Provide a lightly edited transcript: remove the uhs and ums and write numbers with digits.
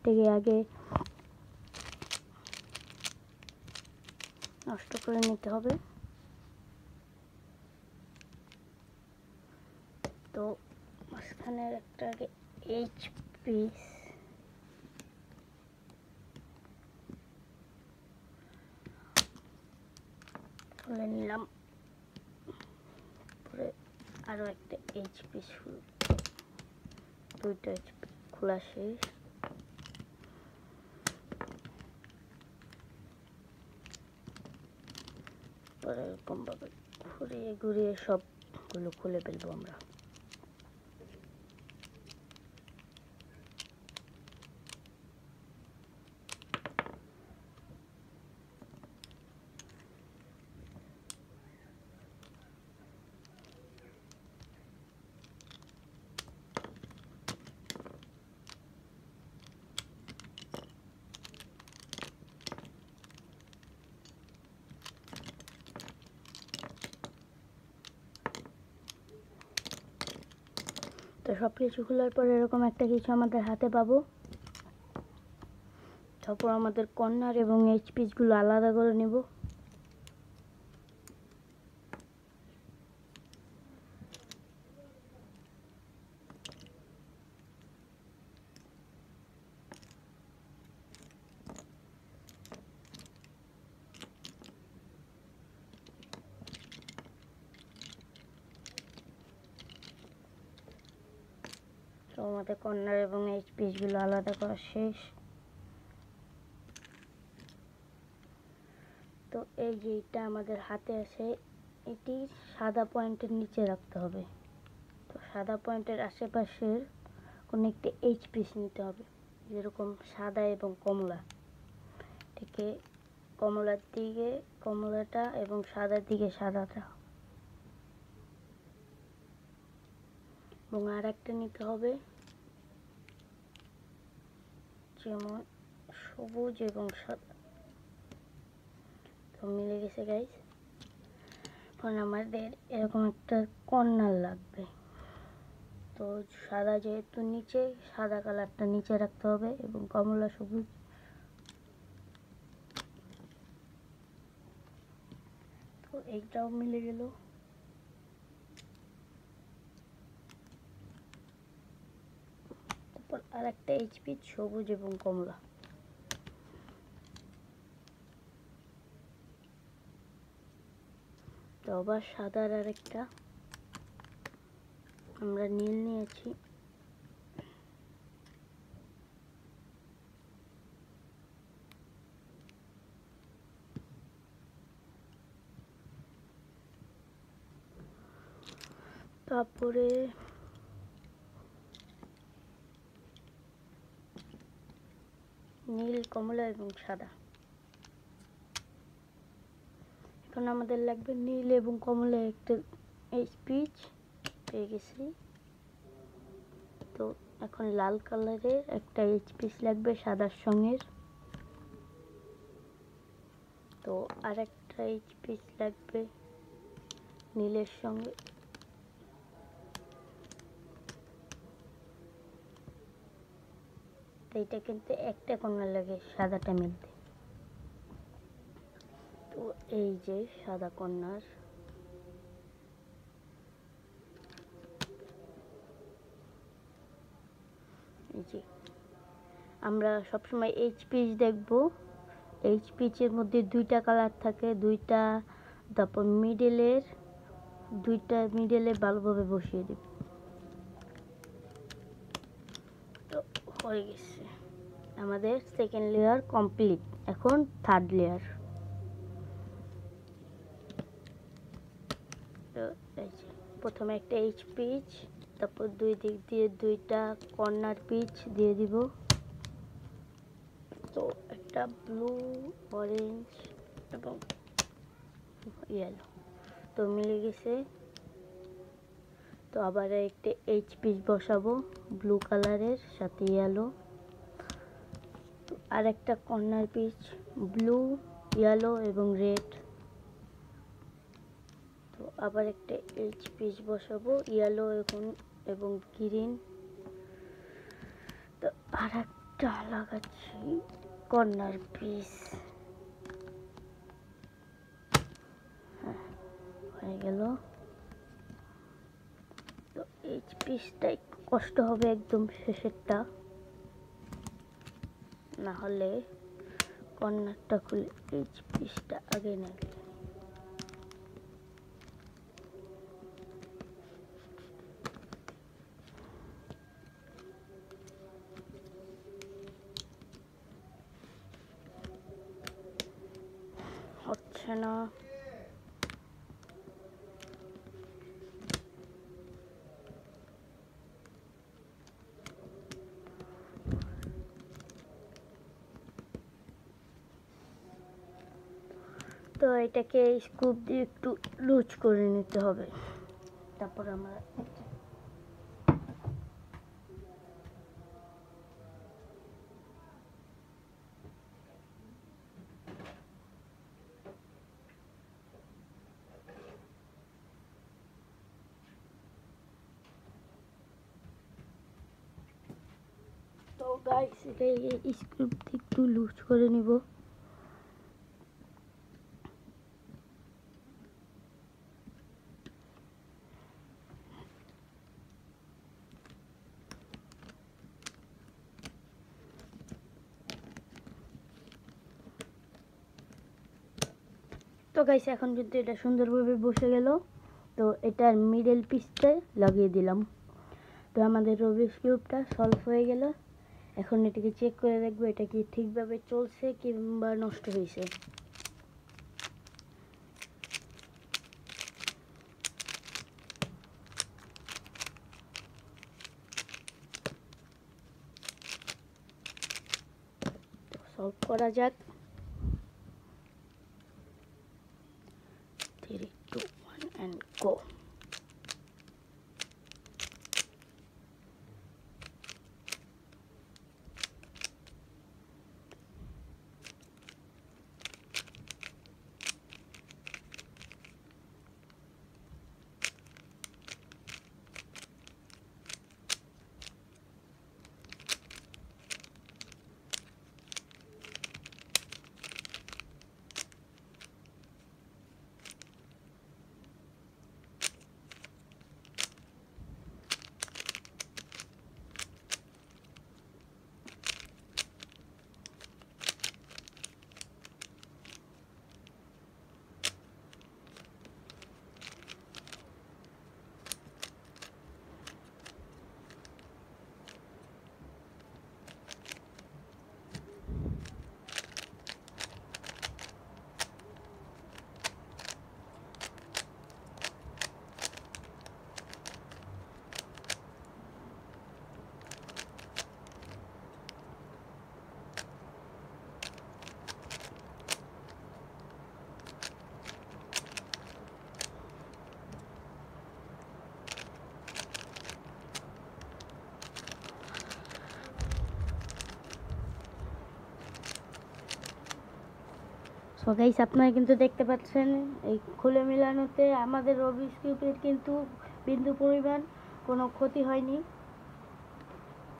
পিসটাকে আগে নষ্ট করে নিতে হবে। তো মাঝখানের একটা আগে এইচ পিস খুলে নিলাম, পরে আরও একটা এইচ পিস, দুইটা এইচ পিস খোলা শেষ। পরে এরকমভাবে ঘুরিয়ে ঘুরিয়ে সবগুলো খুলে ফেলবো আমরা। তো সব কিছু খোলার পর এরকম একটা কিছু আমাদের হাতে পাবো। তারপর আমাদের কর্নার এবং এইচ পিসগুলো আলাদা করে নেব। তো আমাদের কর্নার এবং এইচ পিসগুলো আলাদা করা শেষ। তো এই যে এটা আমাদের হাতে আছে, এটি সাদা পয়েন্টের নিচে রাখতে হবে। তো সাদা পয়েন্টের আশেপাশের কোনো একটি এইচ পিস নিতে হবে, যেরকম সাদা এবং কমলা, থেকে কমলার দিকে কমলাটা এবং সাদার দিকে সাদাটা, এবং আর একটা নিতে হবে যেমন সবুজ এবং সাদা। তো মিলে গেছে গাইস। এখন আমাদের এরকম একটা কর্নার লাগবে। তো সাদা যেহেতু নিচে, সাদা কালারটা নিচে রাখতে হবে এবং কমলা সবুজ। তো এইটাও মিলে গেল। তারপর আর একটা এইচপি সবুজ এবং কমলা। তো আবার সাদার আর একটা, আমরা নীল নিয়েছি। তারপরে নীল, কমলা এবং সাদা। এখন আমাদের লাগবে নীল এবং কমলা একটা এইচ পিস, পেয়ে গেছি। তো এখন লাল কালারের একটা এইচ পিস লাগবে সাদার সঙ্গে। তো আর একটা এইচ পিস লাগবে নীলের সঙ্গে। তো এটা কিন্তু একটা কর্নার লাগে সাদাটা মিলতে। তো এই যে সাদা কর্নার, এই যে আমরা সবসময় এইচ পিস দেখবো, এইচ পিসের মধ্যে দুইটা কালার থাকে, দুইটা। তারপর মিডলে ভালোভাবে বসিয়ে দেব। তো হয়ে গেছে আমাদের সেকেন্ড লেয়ার কমপ্লিট। এখন থার্ড লেয়ার। তো এই যে প্রথমে একটা এইচ পিস, তারপর দুই দিক দিয়ে দুইটা কর্নার পিস দিয়ে দিব। তো একটা ব্লু, অরেঞ্জ এবং ইয়েলো, তো মিলে গেছে। তো আবার একটা এইচ পিস বসাবো ব্লু কালারের সাথে ইয়েলো। তো আর একটা কর্নার পিস ব্লু, ইয়েলো এবং রেড। তো আবার একটা এইচ পিস বসাবো ইয়েলো এবং গ্রিন। তো আর পিসটা লাগাচ্ছি, কর্নার পিস হয়ে গেল। তো এই পিসটা একটু কষ্ট হবে একদম শেষেরটা, না হলে কর্নারটা খুলে এই পিসটা আগে নেবে। হচ্ছে না, তো এটাকে স্কুপ দিয়ে একটু লুজ করে নিতে হবে। তারপর আমরা তো গাইস এটা স্ক্রুপ দিয়ে একটু লুজ করে নিব। তো গাইস এখন কিন্তু এটা সুন্দরভাবে বসে গেল। তো এটার মিডল পিসটা লাগিয়ে দিলাম। তো আমাদের রুবিক্স কিউবটা সলভ হয়ে গেল। এখন এটাকে চেক করে দেখবো এটা কি ঠিকভাবে চলছে কিংবা নষ্ট হয়েছে। সলভ করা যাক। 3, 2, 1 and go. সো গাইস আপনারা কিন্তু দেখতে পাচ্ছেন এই খুলে মেলানোতে আমাদের রুবিক্স কিউবের কিন্তু বিন্দু পরিমাণ কোনো ক্ষতি হয়নি।